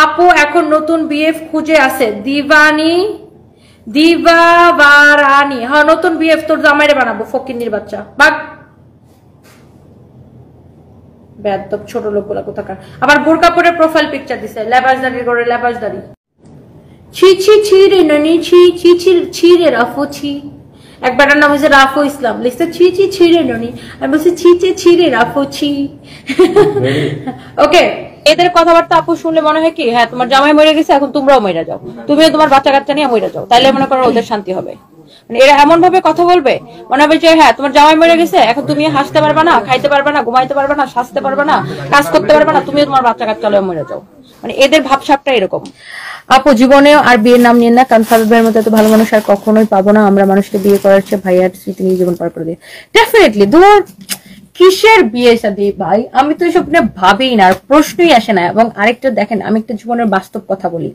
আপু এখন নতুন বিএফ খুঁজে আছে দিবারানি। হ্যাঁ নতুন বিএফ তোর জামাইরে বানাবো ফকিন্নির বাচ্চা বাট বেয়াদব ছোট লোকগুলা কোথাকার। আবার বোরকা পরে প্রোফাইল পিকচার দিছে লেবাসদারি করে লেবাসদারি। ছি ছি ছি রে ননি ছি ছি ছি ছি রে রাফু ছি। একবার নাম হয়েছে রাফু ইসলাম লিখছে ছি ছি ছি রে ননি, আমি বলছি ছি ছি ছি রে রাফু ছি। ওকে এদের কথাবার্তা আপু শুনলে মনে হয় কি হ্যাঁ তোমার জামাই মরে গেছে এখন তোমরাও মরে যাও, তুমিও তোমার বাচ্চা কাচ্চা নিয়ে মরে যাও, তাইলে মনে করো ওদের শান্তি হবে। মানে এরা এমন ভাবে কথা বলবে মনে হবে যে হ্যাঁ তোমার জামাই মরে গেছে এখন তুমি হাসতে পারবে না, খাইতে পারবে না, ঘুমাইতে পারবে না, সাজতে পারবে না, কাজ করতে পারবে না, তুমিও তোমার বাচ্চা কাচ্চা নিয়ে মরে যাও। মানে এদের ভাবসাবটা এরকম। আপু জীবনেও আর বিয়ের নাম নিয়ে না, কারণ ফারুক ভাইয়ের মতো এত ভালো মানুষ আর কখনোই পাবো না। আমরা মানুষকে বিয়ে করার চেয়ে ভাইয়ার স্মৃতি নিয়ে জীবন পার করে দিই। ডেফিনেটলি দূর কিসের বিয়ে শাদী ভাই, আমি তো এসব নিয়ে ভাবিই না, আর প্রশ্নই আসে না। এবং আরেকটা দেখেন আমি একটা জীবনের বাস্তব কথা বলি,